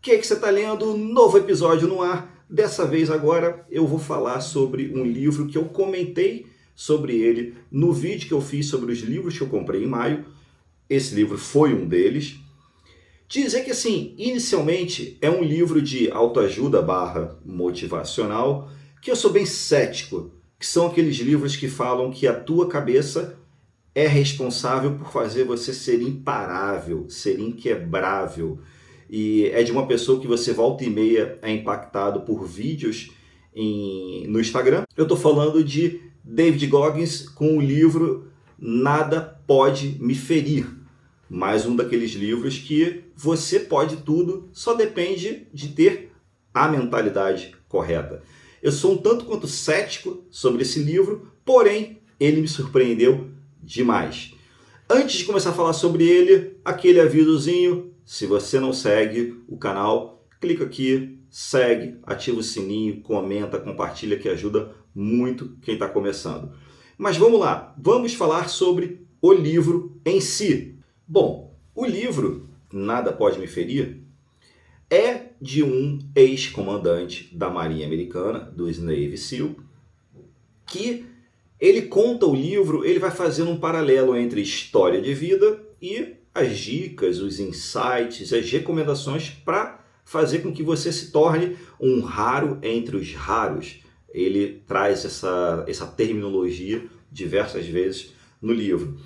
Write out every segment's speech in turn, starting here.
Que você está lendo? Novo episódio no ar. Dessa vez agora eu vou falar sobre um livro que eu comentei sobre ele no vídeo que eu fiz sobre os livros que eu comprei em maio. Esse livro foi um deles. Dizer que assim, inicialmente é um livro de autoajuda barra motivacional, que eu sou bem cético, que são aqueles livros que falam que a tua cabeça é responsável por fazer você ser imparável, ser inquebrável. E é de uma pessoa que você volta e meia é impactado por vídeos no Instagram. Eu estou falando de David Goggins com o livro Nada Pode Me Ferir. Mais um daqueles livros que você pode tudo, só depende de ter a mentalidade correta. Eu sou um tanto quanto cético sobre esse livro, porém ele me surpreendeu demais. Antes de começar a falar sobre ele, aquele avisozinho: se você não segue o canal, clica aqui, segue, ativa o sininho, comenta, compartilha, que ajuda muito quem está começando. Mas vamos lá, vamos falar sobre o livro em si. Bom, o livro Nada Pode Me Ferir é de um ex-comandante da Marinha Americana, dos Navy SEAL, que ele conta o livro, ele vai fazendo um paralelo entre história de vida e as dicas, os insights, as recomendações para fazer com que você se torne um raro entre os raros. Ele traz essa terminologia diversas vezes no livro.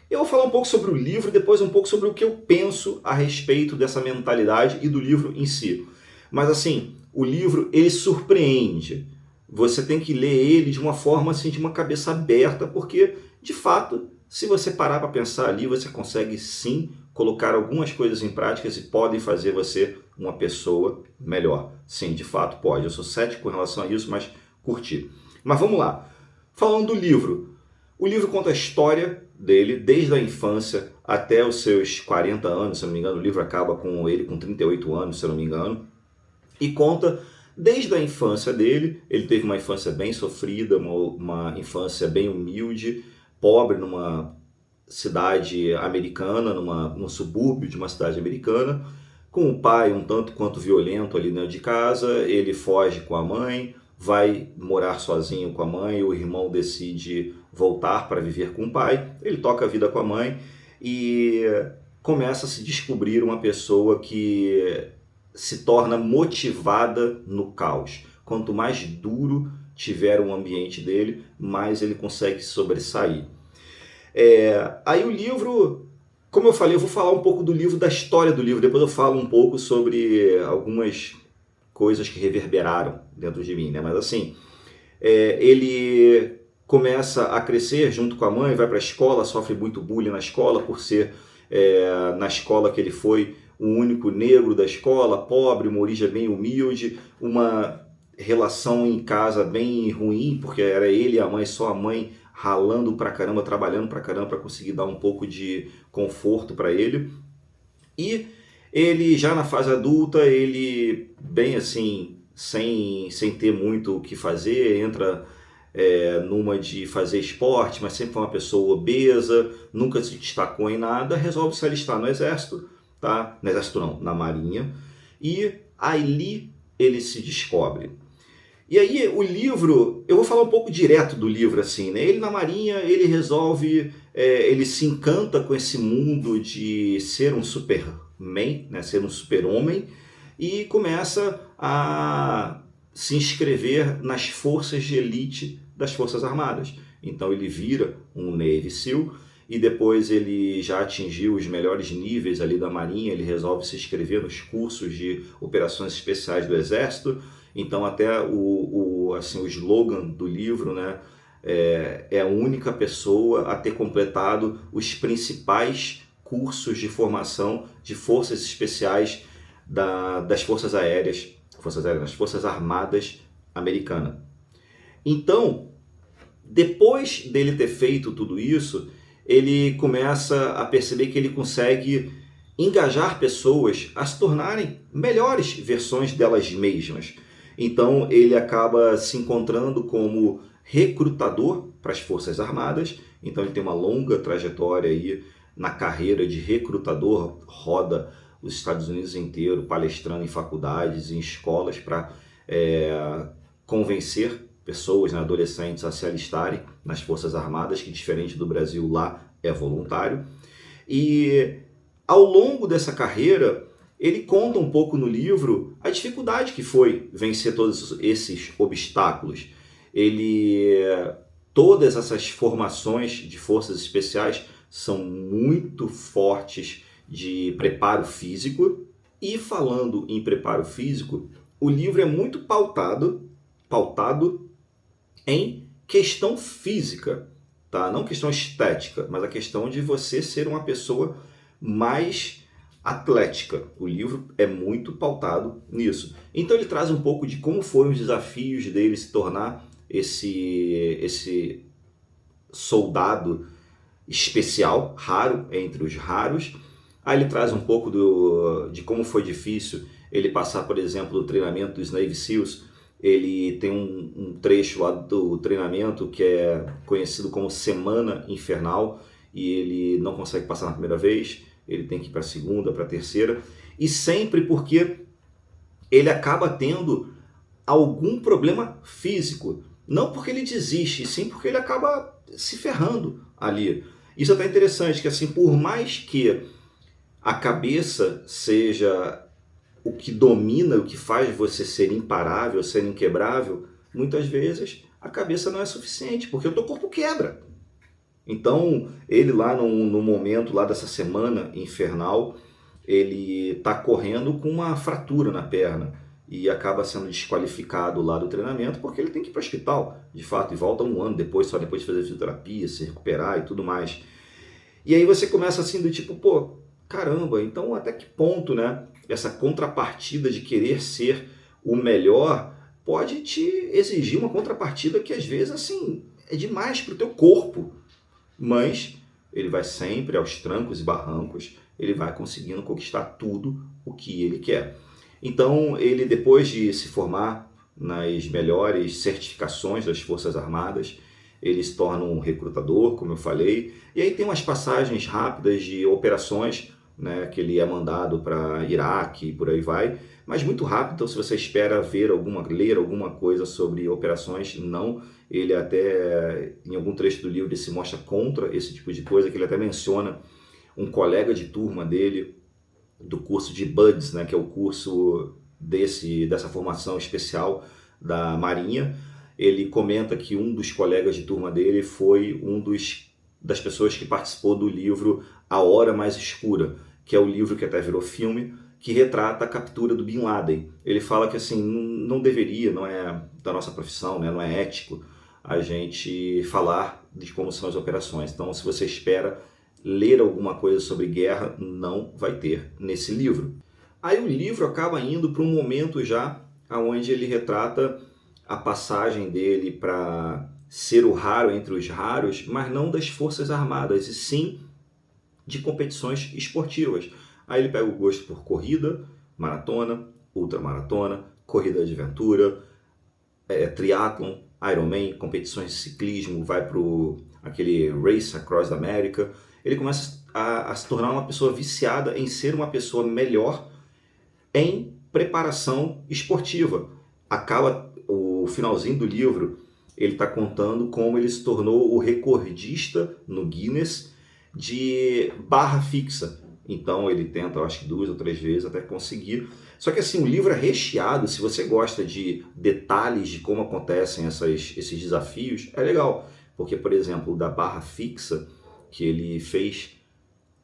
Eu vou falar um pouco sobre o livro e depois um pouco sobre o que eu penso a respeito dessa mentalidade e do livro em si. Mas assim, o livro ele surpreende. Você tem que ler ele de uma forma assim, de uma cabeça aberta, porque de fato, se você parar para pensar ali, você consegue sim colocar algumas coisas em práticas e podem fazer você uma pessoa melhor. Sim, de fato pode. Eu sou cético com relação a isso, mas curti. Mas vamos lá. Falando do livro. O livro conta a história dele desde a infância até os seus 40 anos, se eu não me engano. O livro acaba com ele com 38 anos, se eu não me engano. E conta desde a infância dele. Ele teve uma infância bem sofrida, uma infância bem humilde, pobre numa cidade americana, num subúrbio de uma cidade americana, com o pai um tanto quanto violento ali dentro de casa. Ele foge com a mãe, vai morar sozinho com a mãe, o irmão decide voltar para viver com o pai, ele toca a vida com a mãe e começa a se descobrir uma pessoa que se torna motivada no caos. Quanto mais duro tiver o ambiente dele, mais ele consegue sobressair. Aí o livro, como eu falei, eu vou falar um pouco do livro, da história do livro, depois eu falo um pouco sobre algumas coisas que reverberaram dentro de mim, né? Mas assim, ele começa a crescer junto com a mãe, vai para a escola, sofre muito bullying na escola por ser na escola que ele foi o único negro da escola, pobre, uma origem bem humilde, uma relação em casa bem ruim, porque era ele e a mãe, só a mãe ralando pra caramba, trabalhando pra caramba para conseguir dar um pouco de conforto para ele. E ele já na fase adulta, ele bem assim, sem ter muito o que fazer, entra numa de fazer esporte, mas sempre foi uma pessoa obesa, nunca se destacou em nada, resolve se alistar no exército, tá? No exército não, na marinha, e ali ele se descobre. E aí o livro, eu vou falar um pouco direto do livro assim, né? Ele na marinha, ele resolve, ele se encanta com esse mundo de ser um Superman, né? Ser um super-homem, e começa a se inscrever nas forças de elite das Forças Armadas. Então ele vira um Navy SEAL e depois ele já atingiu os melhores níveis ali da Marinha, ele resolve se inscrever nos cursos de operações especiais do Exército. Então até o slogan do livro, né, é a única pessoa a ter completado os principais cursos de formação de forças especiais das Forças Aéreas, das Forças Armadas Americanas. Então, depois dele ter feito tudo isso, ele começa a perceber que ele consegue engajar pessoas a se tornarem melhores versões delas mesmas. Então ele acaba se encontrando como recrutador para as Forças Armadas. Então ele tem uma longa trajetória aí na carreira de recrutador, roda os Estados Unidos inteiro, palestrando em faculdades, em escolas, para convencer pessoas, né, adolescentes, a se alistarem nas Forças Armadas, que diferente do Brasil, lá é voluntário. E ao longo dessa carreira, ele conta um pouco no livro a dificuldade que foi vencer todos esses obstáculos. Todas essas formações de forças especiais são muito fortes de preparo físico. E falando em preparo físico, o livro é muito pautado em questão física, tá? Não questão estética, mas a questão de você ser uma pessoa mais atlética. O livro é muito pautado nisso. Então ele traz um pouco de como foram os desafios dele se tornar esse soldado especial, raro entre os raros. Aí ele traz um pouco de como foi difícil ele passar, por exemplo, o treinamento dos Navy SEALs. Ele tem um trecho lá do treinamento que é conhecido como Semana Infernal, e ele não consegue passar na primeira vez, ele tem que ir para a segunda, para a terceira, e sempre porque ele acaba tendo algum problema físico. Não porque ele desiste, sim porque ele acaba se ferrando ali. Isso é até interessante, que assim, por mais que a cabeça seja o que domina, o que faz você ser imparável, ser inquebrável, muitas vezes a cabeça não é suficiente, porque o teu corpo quebra. Então, ele lá no momento lá dessa semana infernal, ele está correndo com uma fratura na perna e acaba sendo desqualificado lá do treinamento porque ele tem que ir para o hospital, de fato, e volta um ano depois, só depois de fazer fisioterapia, se recuperar e tudo mais. E aí você começa assim do tipo, pô, caramba, então até que ponto, né, essa contrapartida de querer ser o melhor pode te exigir uma contrapartida que às vezes assim é demais para o teu corpo, mas ele vai sempre aos trancos e barrancos, ele vai conseguindo conquistar tudo o que ele quer. Então ele, depois de se formar nas melhores certificações das Forças Armadas, ele se torna um recrutador, como eu falei, e aí tem umas passagens rápidas de operações, né, que ele é mandado para Iraque e por aí vai, mas muito rápido. Então se você espera ler alguma coisa sobre operações, não. Ele até, em algum trecho do livro, ele se mostra contra esse tipo de coisa, que ele até menciona um colega de turma dele, do curso de BUD/S, né, que é o curso dessa formação especial da Marinha. Ele comenta que um dos colegas de turma dele foi das pessoas que participou do livro A Hora Mais Escura, que é o livro que até virou filme, que retrata a captura do Bin Laden. Ele fala que assim, não deveria, não é da nossa profissão, né, não é ético a gente falar de como são as operações. Então, se você espera ler alguma coisa sobre guerra, não vai ter nesse livro. Aí o livro acaba indo para um momento já onde ele retrata a passagem dele para ser o raro entre os raros, mas não das Forças Armadas, e sim de competições esportivas. Aí ele pega o gosto por corrida, maratona, ultramaratona, corrida de aventura, triatlon, Ironman, competições de ciclismo, vai para aquele Race Across America. Ele começa a se tornar uma pessoa viciada em ser uma pessoa melhor em preparação esportiva. Acaba o finalzinho do livro, ele está contando como ele se tornou o recordista no Guinness de barra fixa. Então ele tenta, eu acho que 2 ou 3 vezes até conseguir. Só que assim, o livro é recheado. Se você gosta de detalhes de como acontecem esses desafios, é legal. Porque, por exemplo, da barra fixa, que ele fez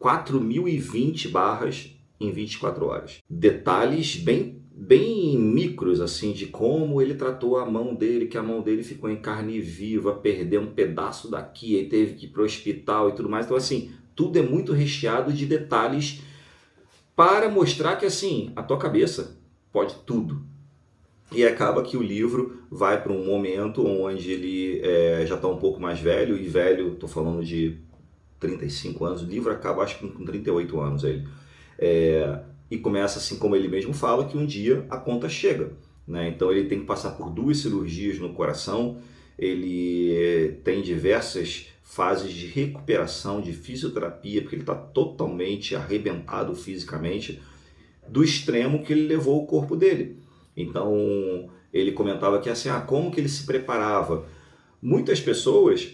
4.020 barras em 24 horas. Detalhes bem micros, assim, de como ele tratou a mão dele, que a mão dele ficou em carne viva, perdeu um pedaço daqui, aí teve que ir para o hospital e tudo mais. Então, assim, tudo é muito recheado de detalhes para mostrar que, assim, a tua cabeça pode tudo. E acaba que o livro vai para um momento onde ele já está um pouco mais velho, e velho, estou falando de 35 anos, o livro acaba acho que com 38 anos ele. E começa assim, como ele mesmo fala, que um dia a conta chega, né? Então ele tem que passar por 2 cirurgias no coração, ele tem diversas fases de recuperação, de fisioterapia, porque ele está totalmente arrebentado fisicamente. do extremo que ele levou o corpo dele. Então, ele comentava que assim, como que ele se preparava? Muitas pessoas,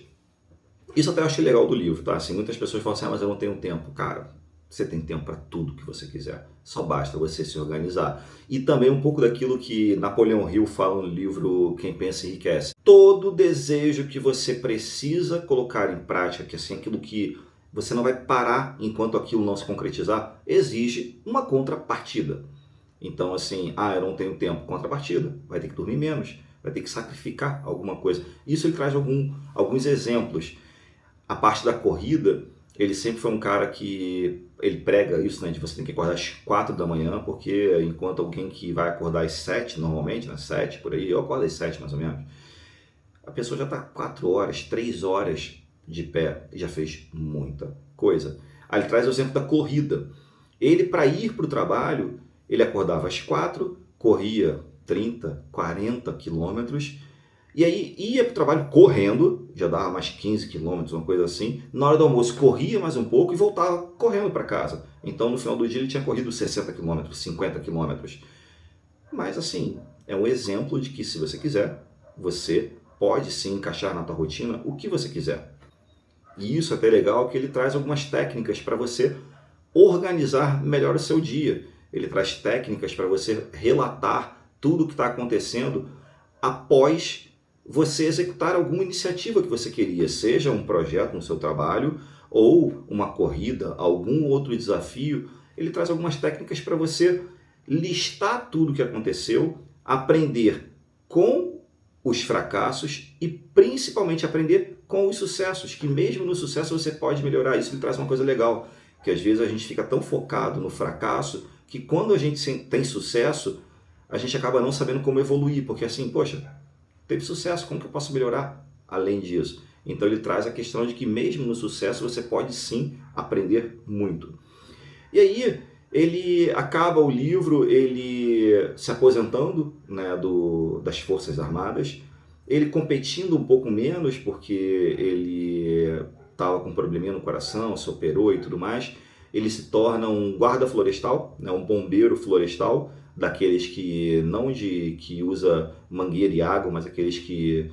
isso até eu achei legal do livro, tá? Assim, muitas pessoas falam assim, mas eu não tenho tempo. Cara, você tem tempo para tudo que você quiser. Só basta você se organizar. E também um pouco daquilo que Napoleão Hill fala no livro Quem Pensa Enriquece. Todo desejo que você precisa colocar em prática, que assim, aquilo que você não vai parar enquanto aquilo não se concretizar, exige uma contrapartida. Então, assim, eu não tenho tempo, contrapartida, vai ter que dormir menos, vai ter que sacrificar alguma coisa. Isso ele traz alguns exemplos. A parte da corrida, ele sempre foi um cara que ele prega isso, né, de você tem que acordar às 4 da manhã, porque enquanto alguém que vai acordar às 7, normalmente, né, 7 por aí, eu acordo às 7 mais ou menos, a pessoa já está 4 horas, 3 horas de pé e já fez muita coisa. Aí ele traz o exemplo da corrida. Ele, para ir para o trabalho, ele acordava às 4, corria 30, 40 quilômetros, e aí ia para o trabalho correndo, já dava mais 15 quilômetros, uma coisa assim. Na hora do almoço corria mais um pouco e voltava correndo para casa. Então no final do dia ele tinha corrido 60 quilômetros, 50 quilômetros. Mas assim, é um exemplo de que se você quiser, você pode sim encaixar na tua rotina o que você quiser. E isso é até legal que ele traz algumas técnicas para você organizar melhor o seu dia. Ele traz técnicas para você relatar tudo o que está acontecendo após você executar alguma iniciativa que você queria, seja um projeto no seu trabalho ou uma corrida, algum outro desafio. Ele traz algumas técnicas para você listar tudo o que aconteceu, aprender com os fracassos e principalmente aprender com os sucessos, que mesmo no sucesso você pode melhorar. Isso ele traz uma coisa legal, que às vezes a gente fica tão focado no fracasso que quando a gente tem sucesso, a gente acaba não sabendo como evoluir, porque assim, poxa, teve sucesso, como que eu posso melhorar além disso? Então ele traz a questão de que mesmo no sucesso você pode sim aprender muito. E aí ele acaba o livro, ele se aposentando, né, das Forças Armadas, ele competindo um pouco menos porque ele estava com um probleminha no coração, se operou e tudo mais. Ele se torna um guarda florestal, né, um bombeiro florestal, daqueles que não que usa mangueira e água, mas aqueles que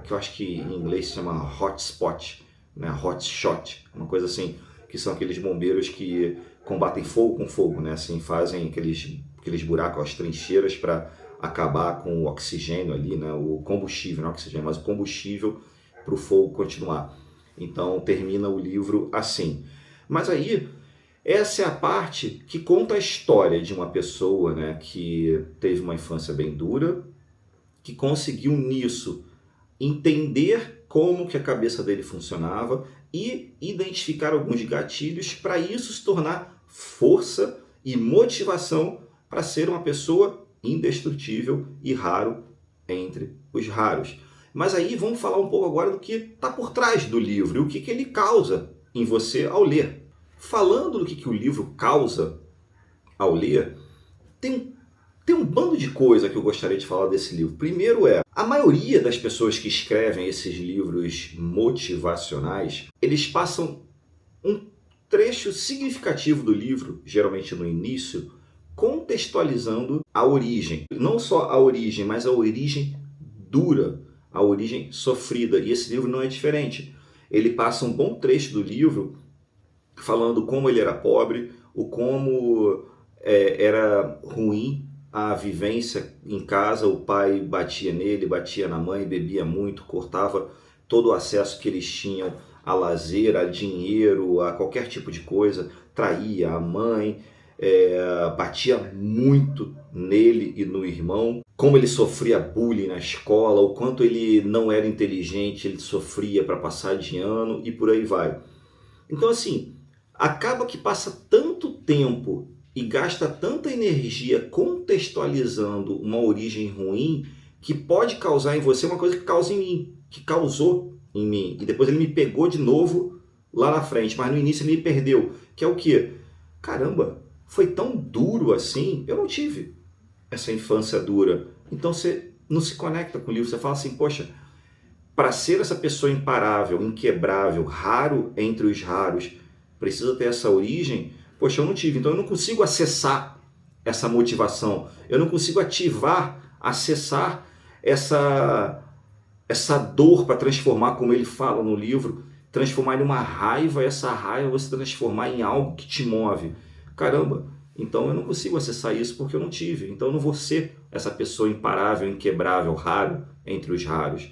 eu acho que em inglês se chama hotspot, né, hotshot, uma coisa assim, que são aqueles bombeiros que combatem fogo com fogo, né, assim, fazem aqueles buracos, as trincheiras para acabar com o oxigênio ali, né, o combustível, não é oxigênio, mas o combustível para o fogo continuar. Então termina o livro assim. Mas aí, essa é a parte que conta a história de uma pessoa, né, que teve uma infância bem dura, que conseguiu nisso entender como que a cabeça dele funcionava e identificar alguns gatilhos para isso se tornar força e motivação para ser uma pessoa indestrutível e raro entre os raros. Mas aí vamos falar um pouco agora do que está por trás do livro e o que ele causa em você ao ler. Falando do que o livro causa ao ler, tem um bando de coisa que eu gostaria de falar desse livro. Primeiro a maioria das pessoas que escrevem esses livros motivacionais, eles passam um trecho significativo do livro, geralmente no início, contextualizando a origem. Não só a origem, mas a origem dura, a origem sofrida. E esse livro não é diferente. Ele passa um bom trecho do livro falando como ele era pobre, o como era ruim a vivência em casa, o pai batia nele, batia na mãe, bebia muito, cortava todo o acesso que eles tinham a lazer, a dinheiro, a qualquer tipo de coisa, traía a mãe, batia muito nele e no irmão, como ele sofria bullying na escola, o quanto ele não era inteligente, ele sofria para passar de ano e por aí vai. Então assim, acaba que passa tanto tempo e gasta tanta energia contextualizando uma origem ruim que pode causar em você uma coisa que causa em mim, que causou em mim. E depois ele me pegou de novo lá na frente, mas no início ele me perdeu. Que é o quê? Caramba, foi tão duro assim, eu não tive essa infância dura. Então você não se conecta com o livro, você fala assim, poxa, para ser essa pessoa imparável, inquebrável, raro entre os raros, precisa ter essa origem, Poxa, eu não tive, então eu não consigo acessar essa motivação, eu não consigo ativar, acessar essa dor para transformar, como ele fala no livro, transformar em uma raiva, e essa raiva você transformar em algo que te move. Caramba, então eu não consigo acessar isso porque eu não tive, então eu não vou ser essa pessoa imparável, inquebrável, raro entre os raros.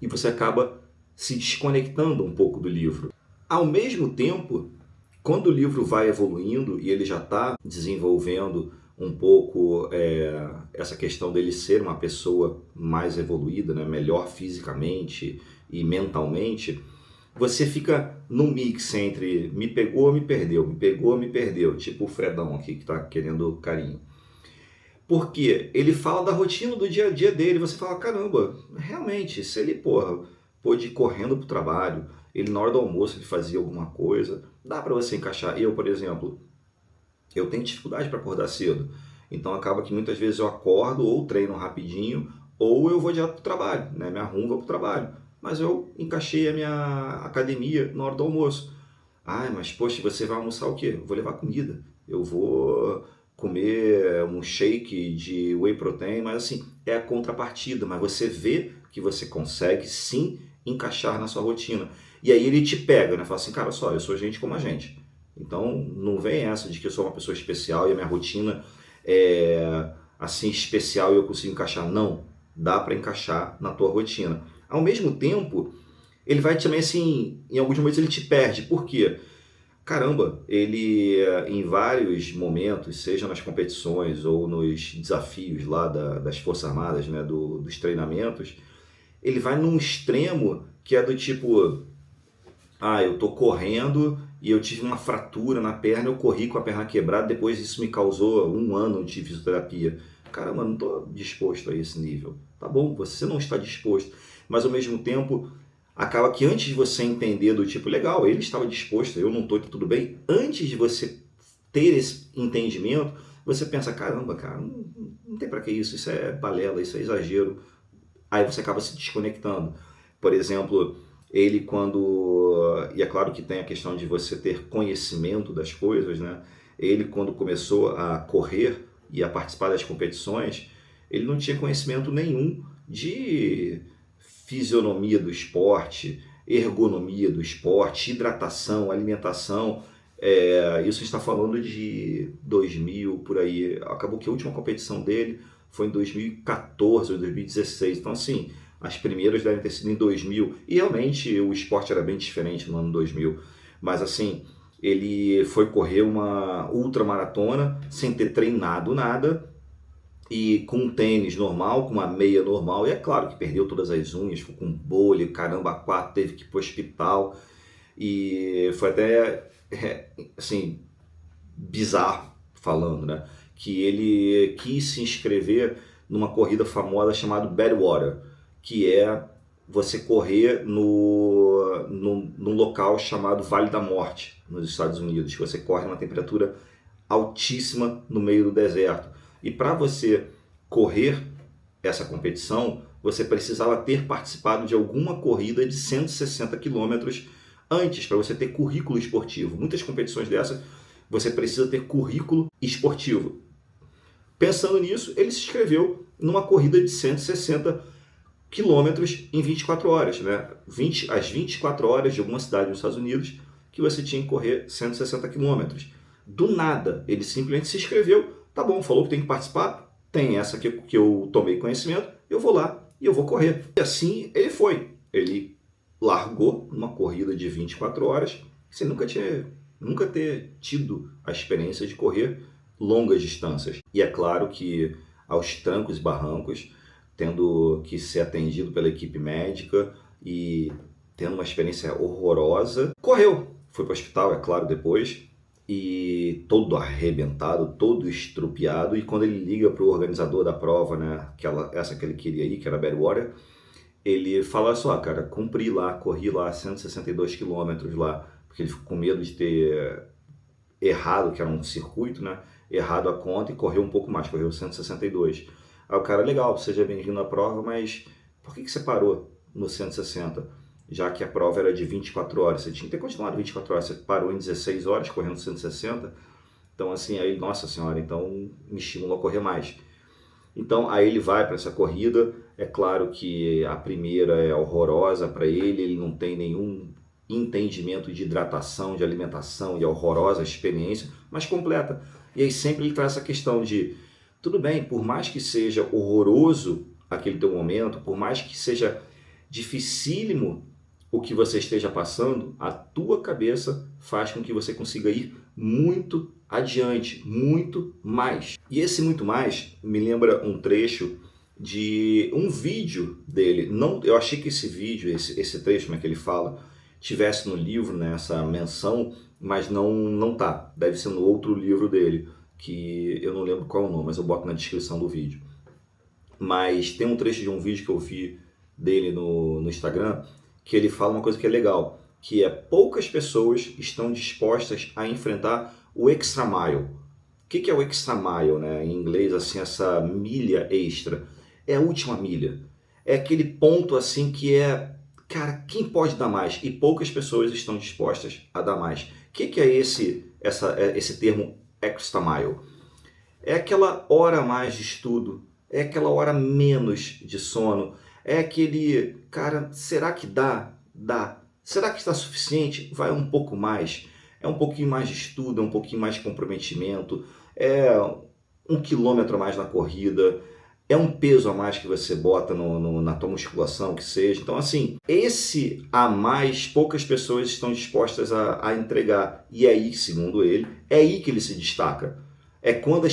E você acaba se desconectando um pouco do livro. Ao mesmo tempo, quando o livro vai evoluindo e ele já está desenvolvendo um pouco essa questão dele ser uma pessoa mais evoluída, né, melhor fisicamente e mentalmente, você fica no mix entre me pegou, me perdeu, me pegou, me perdeu, tipo o Fredão aqui que está querendo carinho. Porque ele fala da rotina do dia a dia dele, você fala, caramba, realmente, se ele, porra, pôde ir correndo pro trabalho, ele na hora do almoço ele fazia alguma coisa, dá para você encaixar. Eu, por exemplo, eu tenho dificuldade para acordar cedo, então acaba que muitas vezes eu acordo ou treino rapidinho, ou eu vou direto pro trabalho, né? Me arrumo, vou pro trabalho. Mas eu encaixei a minha academia na hora do almoço. Ah, mas poxa, você vai almoçar o quê? Eu vou levar comida. Eu vou comer um shake de whey protein, mas assim, é a contrapartida, mas você vê que você consegue sim encaixar na sua rotina. E aí ele te pega, né? Fala assim, cara, só, eu sou gente como a gente. Então não vem essa de que eu sou uma pessoa especial e a minha rotina é assim especial e eu consigo encaixar. Não, dá para encaixar na tua rotina. Ao mesmo tempo, ele vai também assim, em alguns momentos ele te perde. Por quê? Caramba, ele em vários momentos, seja nas competições ou nos desafios lá das Forças Armadas, né, dos treinamentos, ele vai num extremo que é do tipo, ah, eu tô correndo e eu tive uma fratura na perna, eu corri com a perna quebrada, depois isso me causou 1 ano de fisioterapia. Caramba, não tô disposto a esse nível. Tá bom, você não está disposto, mas ao mesmo tempo acaba que antes de você entender do tipo, legal, ele estava disposto, eu não estou, tudo bem, antes de você ter esse entendimento, você pensa, caramba, cara, não tem para que isso é balela, isso é exagero. Aí você acaba se desconectando. Por exemplo, ele quando, e é claro que tem a questão de você ter conhecimento das coisas, né? Ele quando começou a correr e a participar das competições, ele não tinha conhecimento nenhum de fisionomia do esporte, ergonomia do esporte, hidratação, alimentação. Isso está falando de 2000, por aí. Acabou que a última competição dele foi em 2014 ou 2016. Então, assim, as primeiras devem ter sido em 2000. E realmente o esporte era bem diferente no ano 2000. Mas, assim, ele foi correr uma ultramaratona sem ter treinado nada e com um tênis normal, com uma meia normal, e é claro que perdeu todas as unhas, ficou com bolha, caramba, quatro, teve que ir pro hospital, e foi até, assim, bizarro falando, né? Que ele quis se inscrever numa corrida famosa chamada Badwater, que é você correr num local chamado Vale da Morte, nos Estados Unidos, que você corre numa temperatura altíssima no meio do deserto. E para você correr essa competição, você precisava ter participado de alguma corrida de 160 quilômetros antes, para você ter currículo esportivo. Muitas competições dessas, você precisa ter currículo esportivo. Pensando nisso, ele se inscreveu numa corrida de 160 quilômetros em 24 horas, né? Às 24 horas de alguma cidade nos Estados Unidos, que você tinha que correr 160 quilômetros. Do nada, ele simplesmente se inscreveu. Tá bom, falou que tem que participar, tem essa que eu tomei conhecimento, eu vou lá e eu vou correr. E assim ele foi. Ele largou uma corrida de 24 horas, sem nunca ter tido a experiência de correr longas distâncias. E é claro que aos trancos e barrancos, tendo que ser atendido pela equipe médica e tendo uma experiência horrorosa, correu. Foi para o hospital, é claro, depois, e todo arrebentado, todo estrupiado, e quando ele liga para o organizador da prova, né, essa que ele queria ir, que era Badwater, ele fala só, cara, cumpri lá, corri lá 162 quilômetros lá, porque ele ficou com medo de ter errado, que era um circuito, né, errado a conta e correu um pouco mais, correu 162. Aí o cara, legal, seja bem-vindo à prova, mas por que você parou no 160? Já que a prova era de 24 horas, você tinha que ter continuado 24 horas, você parou em 16 horas correndo 160, Então assim, aí, nossa senhora, então me estimula a correr mais. Então aí ele vai para essa corrida, é claro que a primeira é horrorosa para ele não tem nenhum entendimento de hidratação, de alimentação, e a horrorosa experiência, mas completa. E aí sempre ele traz essa questão de, tudo bem, por mais que seja horroroso aquele teu momento, por mais que seja dificílimo o que você esteja passando, a tua cabeça faz com que você consiga ir muito adiante, muito mais. E esse muito mais me lembra um trecho de um vídeo dele. Não, eu achei que esse vídeo, esse trecho, como é que ele fala, tivesse no livro, né, essa menção, mas não tá. Deve ser no outro livro dele, que eu não lembro qual é o nome, mas eu boto na descrição do vídeo. Mas tem um trecho de um vídeo que eu vi dele no Instagram, que ele fala uma coisa que é legal, que é poucas pessoas estão dispostas a enfrentar o extra mile. O que é o extra mile, né? Em inglês, assim, essa milha extra. É a última milha. É aquele ponto assim que é, cara, quem pode dar mais? E poucas pessoas estão dispostas a dar mais. O que é esse termo extra mile? É aquela hora a mais de estudo, é aquela hora menos de sono, é aquele, cara, será que dá? Dá. Será que está suficiente? Vai um pouco mais. É um pouquinho mais de estudo, é um pouquinho mais de comprometimento, é 1 quilômetro a mais na corrida, é um peso a mais que você bota na tua musculação, que seja. Então, assim, esse a mais, poucas pessoas estão dispostas a entregar. E aí, segundo ele, é aí que ele se destaca. É quando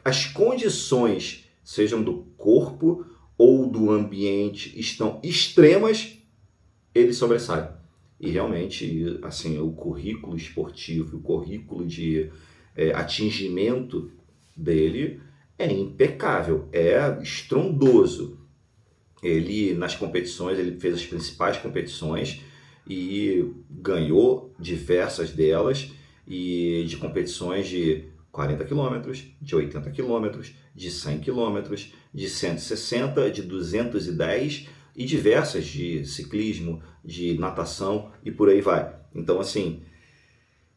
as condições, sejam do corpo ou do ambiente, estão extremas, ele sobressai. E realmente, assim, o currículo esportivo, o currículo de atingimento dele é impecável, é estrondoso. Ele, nas competições, ele fez as principais competições e ganhou diversas delas, e de competições de 40 quilômetros, de 80 quilômetros, de 100 quilômetros, de 160, de 210 e diversas de ciclismo, de natação e por aí vai. Então, assim,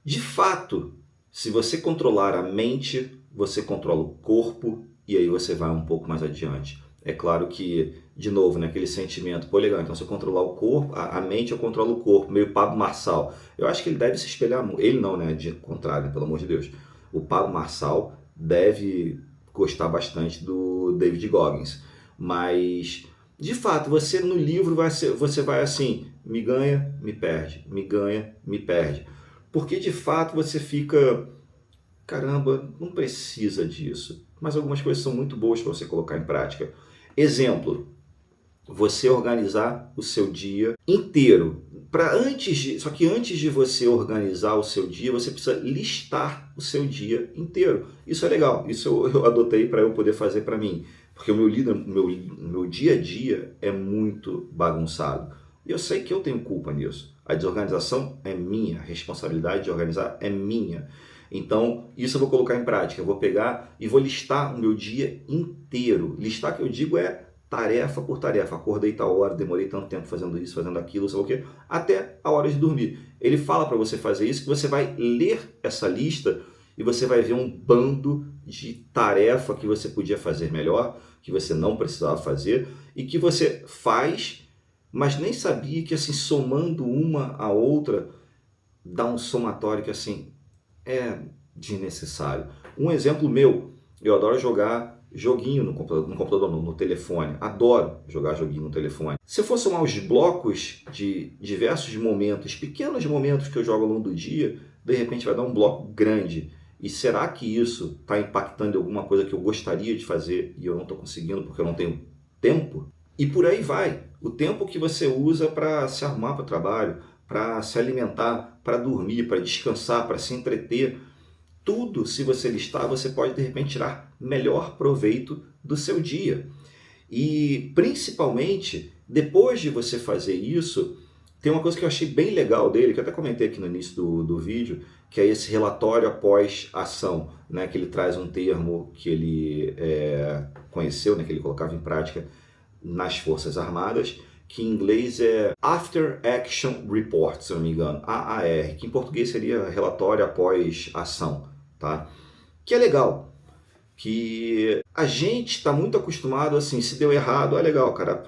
de fato, se você controlar a mente, você controla o corpo e aí você vai um pouco mais adiante. É claro que, de novo, né, aquele sentimento, pô, legal, então se eu controlar o corpo, a mente eu controlo o corpo, meio Pablo Marçal. Eu acho que ele deve se espelhar, ele não, né, de contrário, pelo amor de Deus. O Pablo Marçal deve gostar bastante do David Goggins, mas de fato, você no livro você vai assim, me ganha, me perde, me ganha, me perde. Porque de fato você fica, caramba, não precisa disso. Mas algumas coisas são muito boas para você colocar em prática. Exemplo, você organizar o seu dia inteiro. Só que antes de você organizar o seu dia, você precisa listar o seu dia inteiro. Isso é legal, isso eu adotei para eu poder fazer para mim. Porque o meu dia a dia é muito bagunçado. E eu sei que eu tenho culpa nisso. A desorganização é minha, a responsabilidade de organizar é minha. Então, isso eu vou colocar em prática. Eu vou pegar e vou listar o meu dia inteiro. Listar, que eu digo, é tarefa por tarefa. Acordei tal hora, demorei tanto tempo fazendo isso, fazendo aquilo, sei lá o quê, até a hora de dormir. Ele fala para você fazer isso, que você vai ler essa lista e você vai ver um bando de tarefa que você podia fazer melhor, que você não precisava fazer e que você faz, mas nem sabia que, assim, somando uma a outra, dá um somatório que, assim, é desnecessário. Um exemplo meu, eu adoro jogar joguinho no computador, no telefone. Adoro jogar joguinho no telefone. Se eu for somar os blocos de diversos momentos, pequenos momentos que eu jogo ao longo do dia, de repente vai dar um bloco grande. E será que isso está impactando em alguma coisa que eu gostaria de fazer e eu não estou conseguindo porque eu não tenho tempo? E por aí vai. O tempo que você usa para se arrumar para o trabalho, para se alimentar, para dormir, para descansar, para se entreter. Tudo, se você listar, você pode de repente tirar melhor proveito do seu dia. E principalmente, depois de você fazer isso, tem uma coisa que eu achei bem legal dele, que eu até comentei aqui no início do vídeo, que é esse relatório após ação, né? Que ele traz um termo que ele conheceu, né? Que ele colocava em prática nas Forças Armadas, que em inglês é After Action Report, se eu não me engano, AAR, que em português seria relatório após ação. tá? Que é legal, que a gente está muito acostumado assim, se deu errado, legal, cara,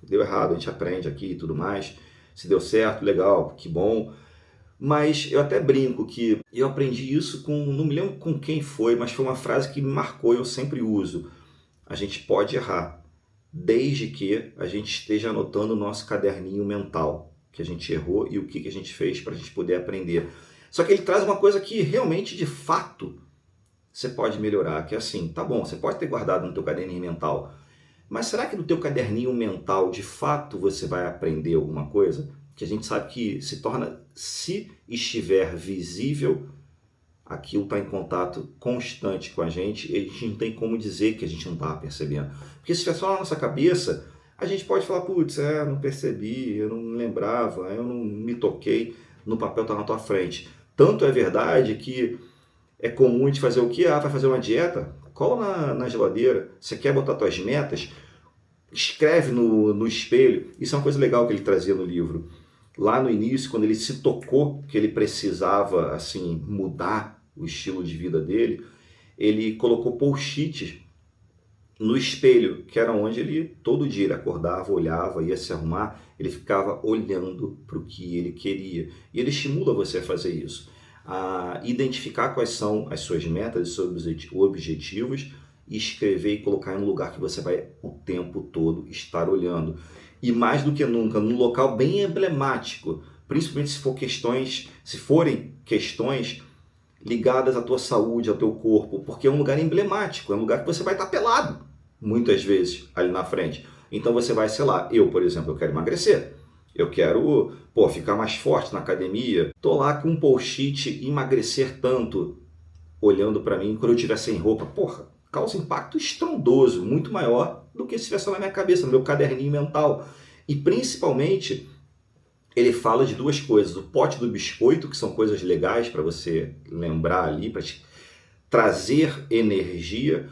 deu errado, a gente aprende aqui e tudo mais. Se deu certo, legal, que bom. Mas eu até brinco que eu aprendi isso com, não me lembro com quem foi, mas foi uma frase que me marcou e eu sempre uso. A gente pode errar, desde que a gente esteja anotando o nosso caderninho mental, que a gente errou e o que a gente fez para a gente poder aprender. Só que ele traz uma coisa que realmente, de fato, você pode melhorar, que é assim, tá bom, você pode ter guardado no teu caderninho mental, mas será que no teu caderninho mental, de fato, você vai aprender alguma coisa? Que a gente sabe que se torna, se estiver visível, aquilo está em contato constante com a gente e a gente não tem como dizer que a gente não está percebendo. Porque se estiver só na nossa cabeça, a gente pode falar, putz, não percebi, eu não lembrava, eu não me toquei, no papel está na tua frente. Tanto é verdade que é comum a gente fazer o quê? Vai fazer uma dieta? Cola na geladeira. Você quer botar suas metas? Escreve no espelho. Isso é uma coisa legal que ele trazia no livro. Lá no início, quando ele se tocou que ele precisava assim mudar o estilo de vida dele, ele colocou post-its no espelho, que era onde ele todo dia ele acordava, olhava, ia se arrumar, ele ficava olhando para o que ele queria. E ele estimula você a fazer isso, a identificar quais são as suas metas e seus objetivos, e escrever e colocar em um lugar que você vai o tempo todo estar olhando. E mais do que nunca, num local bem emblemático, principalmente se forem questões ligadas à tua saúde, ao teu corpo, porque é um lugar emblemático, é um lugar que você vai estar pelado, muitas vezes, ali na frente. Então você vai, sei lá, eu, por exemplo, eu quero emagrecer, eu quero, ficar mais forte na academia, tô lá com um post-it, emagrecer tanto, olhando para mim, quando eu estiver sem roupa, causa impacto estrondoso, muito maior do que se estivesse na minha cabeça, no meu caderninho mental. E principalmente, ele fala de duas coisas, o pote do biscoito, que são coisas legais para você lembrar ali, para te trazer energia,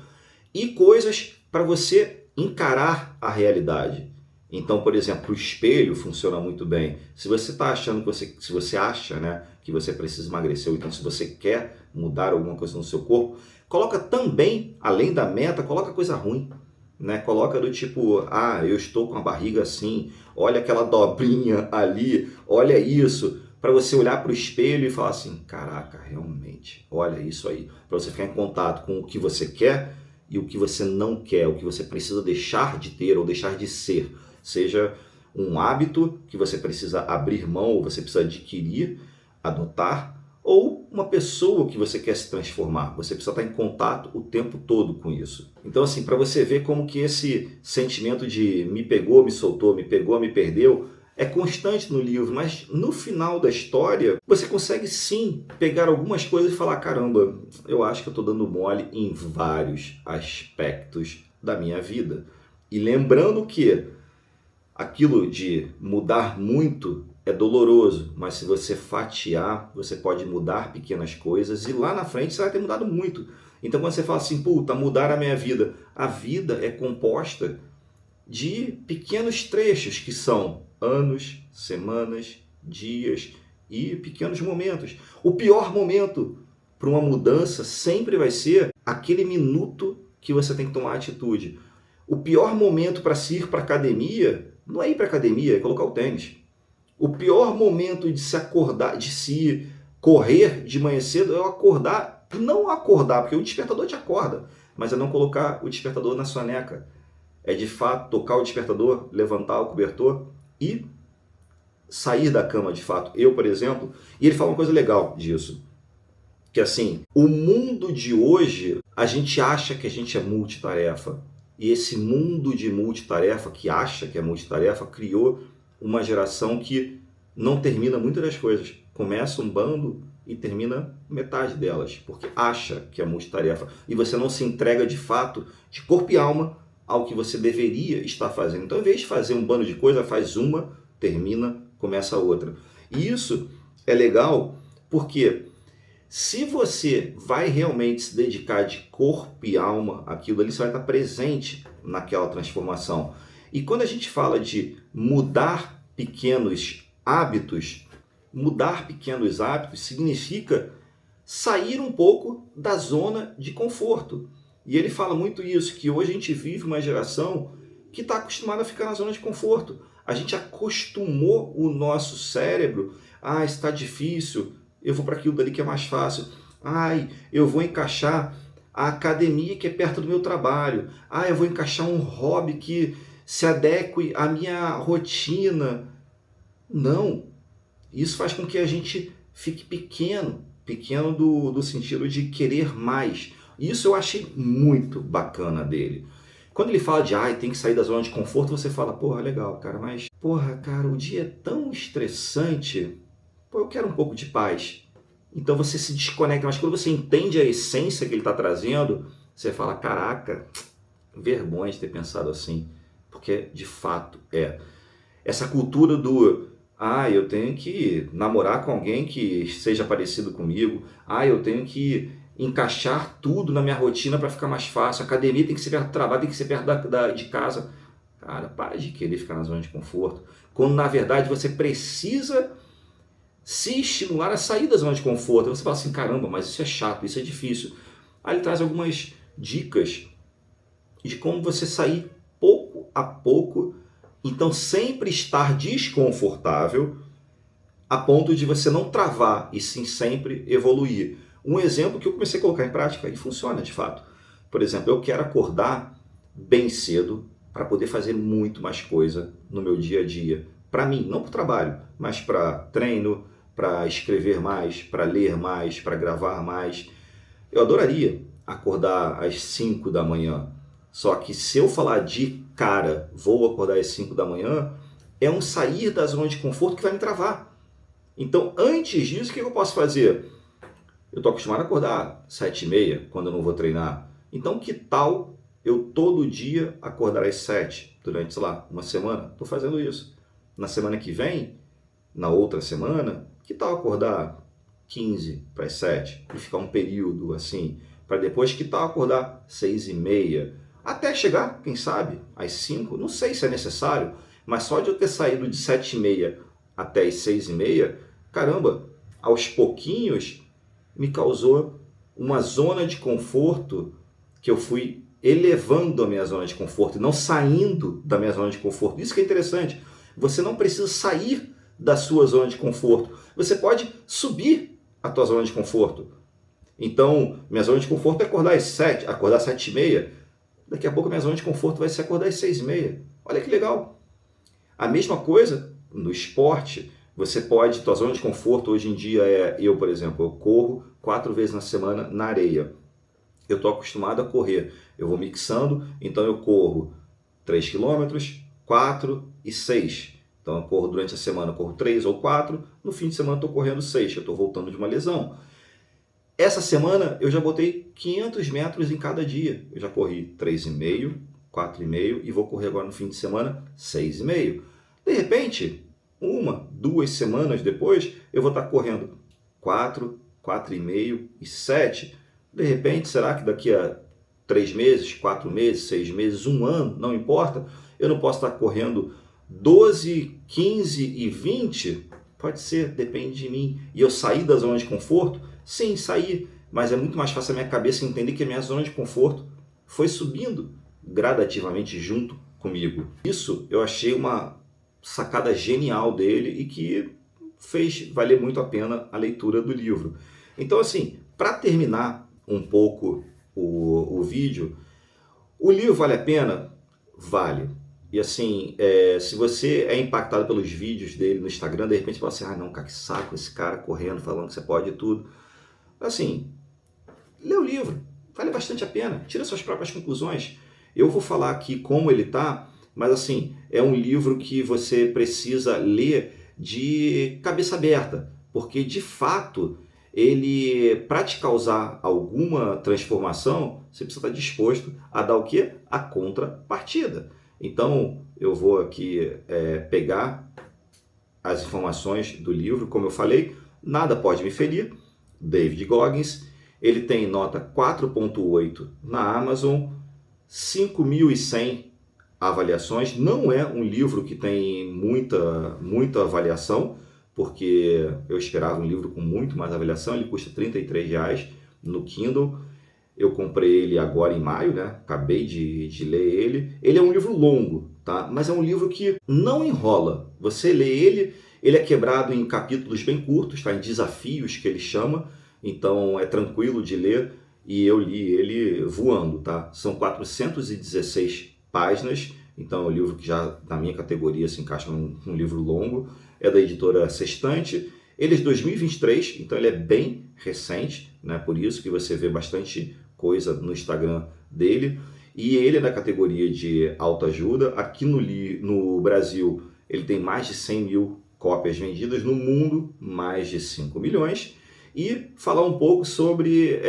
e coisas para você encarar a realidade. Então, por exemplo, o espelho funciona muito bem. Se você está achando se você acha, né, que você precisa emagrecer, ou então se você quer mudar alguma coisa no seu corpo, coloca também, além da meta, coloca coisa ruim, né? Coloca do tipo, eu estou com a barriga assim, olha aquela dobrinha ali, olha isso, para você olhar para o espelho e falar assim, caraca, realmente, olha isso aí, para você ficar em contato com o que você quer e o que você não quer, o que você precisa deixar de ter ou deixar de ser, seja um hábito que você precisa abrir mão ou você precisa adquirir, adotar, ou uma pessoa que você quer se transformar. Você precisa estar em contato o tempo todo com isso. Então, assim, para você ver como que esse sentimento de me pegou, me soltou, me pegou, me perdeu, é constante no livro, mas no final da história, você consegue sim pegar algumas coisas e falar, caramba, eu acho que eu estou dando mole em vários aspectos da minha vida. E lembrando que aquilo de mudar muito é doloroso, mas se você fatiar, você pode mudar pequenas coisas e lá na frente você vai ter mudado muito. Então quando você fala assim, mudar a minha vida, a vida é composta de pequenos trechos que são anos, semanas, dias e pequenos momentos. O pior momento para uma mudança sempre vai ser aquele minuto que você tem que tomar atitude. O pior momento para se ir para a academia não é ir para a academia, é colocar o tênis. O pior momento de se acordar, de se correr de manhã cedo é acordar, não acordar, porque o despertador te acorda, mas é não colocar o despertador na soneca. É de fato tocar o despertador, levantar o cobertor e sair da cama de fato. Eu, por exemplo, e ele fala uma coisa legal disso, que assim, o mundo de hoje, a gente acha que a gente é multitarefa. E esse mundo de multitarefa, que acha que é multitarefa, criou uma geração que não termina muitas das coisas. Começa um bando e termina metade delas, porque acha que é multitarefa. E você não se entrega de fato, de corpo e alma, ao que você deveria estar fazendo. Então, ao invés de fazer um bando de coisa, faz uma, termina, começa outra. E isso é legal porque se você vai realmente se dedicar de corpo e alma àquilo ali, você vai estar presente naquela transformação. E quando a gente fala de mudar pequenos hábitos significa sair um pouco da zona de conforto. E ele fala muito isso, que hoje a gente vive uma geração que está acostumada a ficar na zona de conforto. A gente acostumou o nosso cérebro, está difícil, eu vou para aquilo dali que é mais fácil. Eu vou encaixar a academia que é perto do meu trabalho. Eu vou encaixar um hobby que se adeque à minha rotina. Não, isso faz com que a gente fique pequeno do sentido de querer mais. Isso eu achei muito bacana dele. Quando ele fala de tem que sair da zona de conforto, você fala, porra, legal, cara, mas porra, cara, o dia é tão estressante, eu quero um pouco de paz. Então você se desconecta, mas quando você entende a essência que ele está trazendo, você fala, caraca, vergonha de ter pensado assim, porque de fato é. Essa cultura do eu tenho que namorar com alguém que seja parecido comigo, eu tenho que encaixar tudo na minha rotina para ficar mais fácil, a academia tem que ser perto do trabalho, tem que ser perto de casa. Cara, para de querer ficar na zona de conforto, quando na verdade você precisa se estimular a sair da zona de conforto. Você fala assim, caramba, mas isso é chato, isso é difícil. Aí ele traz algumas dicas de como você sair pouco a pouco, então sempre estar desconfortável a ponto de você não travar e sim sempre evoluir. Um exemplo que eu comecei a colocar em prática e funciona de fato. Por exemplo, eu quero acordar bem cedo para poder fazer muito mais coisa no meu dia a dia. Para mim, não para o trabalho, mas para treino, para escrever mais, para ler mais, para gravar mais. Eu adoraria acordar às 5 da manhã. Só que se eu falar de cara, vou acordar às 5 da manhã, é um sair da zona de conforto que vai me travar. Então, antes disso, o que eu posso fazer? Eu estou acostumado a acordar às 7h30, quando eu não vou treinar. Então, que tal eu todo dia acordar às 7 durante, sei lá, uma semana? Estou fazendo isso. Na semana que vem, na outra semana, que tal acordar 15 para as 7? E ficar um período assim. Para depois, que tal acordar 6h30? Até chegar, quem sabe, às 5. Não sei se é necessário, mas só de eu ter saído de 7h30 até as 6h30, caramba, aos pouquinhos me causou uma zona de conforto que eu fui elevando a minha zona de conforto e não saindo da minha zona de conforto. Isso que é interessante. Você não precisa sair da sua zona de conforto. Você pode subir a tua zona de conforto. Então, minha zona de conforto é acordar às 7, acordar às 7h30. Daqui a pouco a minha zona de conforto vai ser acordar às 6h30. Olha que legal. A mesma coisa no esporte. Você pode, tua zona de conforto hoje em dia eu, por exemplo, eu corro 4 vezes na semana na areia. Eu estou acostumado a correr. Eu vou mixando, então eu corro 3 km, 4 e 6. Então eu corro durante a semana, eu corro 3 ou 4. No fim de semana eu estou correndo 6, eu estou voltando de uma lesão. Essa semana eu já botei 500 metros em cada dia. Eu já corri 3,5, 4,5 e vou correr agora no fim de semana 6,5. De repente, 1, 2 semanas depois, eu vou estar correndo 4, 4,5 e 7. De repente, será que daqui a 3 meses, 4 meses, 6 meses, 1 ano, não importa, eu não posso estar correndo 12, 15 e 20? Pode ser, depende de mim. E eu sair da zona de conforto? Sim, sair. Mas é muito mais fácil a minha cabeça entender que a minha zona de conforto foi subindo gradativamente junto comigo. Isso eu achei uma sacada genial dele e que fez valer muito a pena a leitura do livro. Então, assim, para terminar um pouco o vídeo, o livro vale a pena? Vale. E assim, se você é impactado pelos vídeos dele no Instagram, de repente fala assim, não, cara, que saco esse cara correndo, falando que você pode tudo. Assim, lê o livro, vale bastante a pena, tira suas próprias conclusões. Eu vou falar aqui como ele tá, mas assim, é um livro que você precisa ler de cabeça aberta, porque de fato, ele, para te causar alguma transformação, você precisa estar disposto a dar o quê? A contrapartida. Então, eu vou aqui pegar as informações do livro, como eu falei, Nada Pode Me Ferir, David Goggins. Ele tem nota 4.8 na Amazon, 5.100 avaliações. Não é um livro que tem muita avaliação, porque eu esperava um livro com muito mais avaliação. Ele custa R$ 33 no Kindle. Eu comprei ele agora em maio, né? Acabei de ler ele. Ele é um livro longo, tá? Mas é um livro que não enrola. Você lê ele, ele é quebrado em capítulos bem curtos, tá? Em desafios que ele chama. Então é tranquilo de ler e eu li ele voando, tá? São 416 páginas, então é um livro que já na minha categoria se encaixa num livro longo. É da editora Sextante. Ele é de 2023, então ele é bem recente, né? Por isso que você vê bastante coisa no Instagram dele. E ele é da categoria de autoajuda. Aqui no Brasil, ele tem mais de 100 mil cópias vendidas. No mundo, mais de 5 milhões. E falar um pouco sobre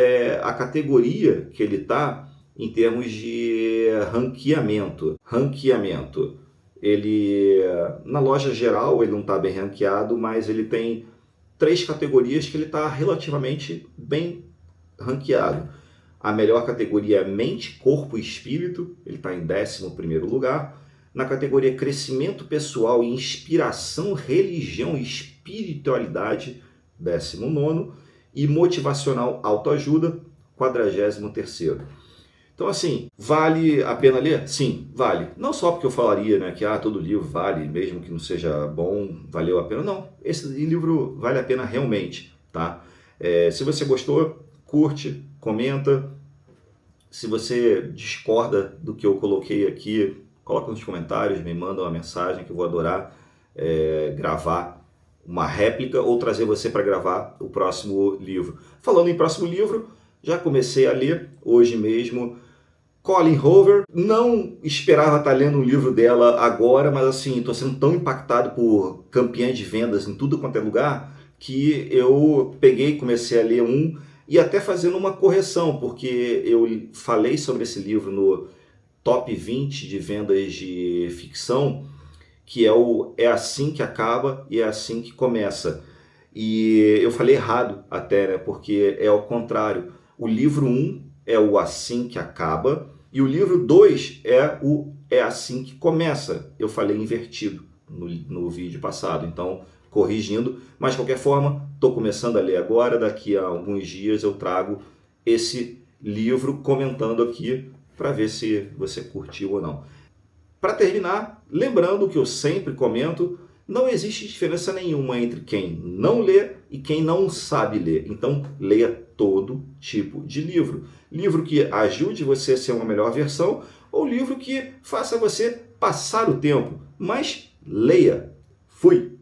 a categoria que ele está em termos de ranqueamento. Ele, na loja geral, ele não está bem ranqueado, mas ele tem 3 categorias que ele está relativamente bem ranqueado. A melhor categoria é Mente, Corpo e Espírito, ele está em 11º lugar. Na categoria Crescimento Pessoal e Inspiração, Religião e Espiritualidade, 19º. E Motivacional Autoajuda, 43º. Então, assim, vale a pena ler? Sim, vale. Não só porque eu falaria, né, que todo livro vale, mesmo que não seja bom, valeu a pena. Não, esse livro vale a pena realmente, tá? Se você gostou, curte, comenta. Se você discorda do que eu coloquei aqui, coloca nos comentários, me manda uma mensagem que eu vou adorar gravar uma réplica ou trazer você para gravar o próximo livro. Falando em próximo livro, já comecei a ler hoje mesmo Colleen Hoover. Não esperava estar lendo um livro dela agora, mas assim, estou sendo tão impactado por campeã de vendas em tudo quanto é lugar, que eu peguei e comecei a ler e até fazendo uma correção, porque eu falei sobre esse livro no Top 20 de vendas de ficção, que é assim que acaba e é assim que começa. E eu falei errado até, né? Porque é ao contrário. O livro 1 é o assim que acaba e o livro 2 é assim que começa. Eu falei invertido no vídeo passado, então corrigindo. Mas de qualquer forma, estou começando a ler agora. Daqui a alguns dias eu trago esse livro comentando aqui para ver se você curtiu ou não. Para terminar, lembrando que eu sempre comento, não existe diferença nenhuma entre quem não lê e quem não sabe ler. Então, leia todo tipo de livro. Livro que ajude você a ser uma melhor versão ou livro que faça você passar o tempo. Mas leia. Fui!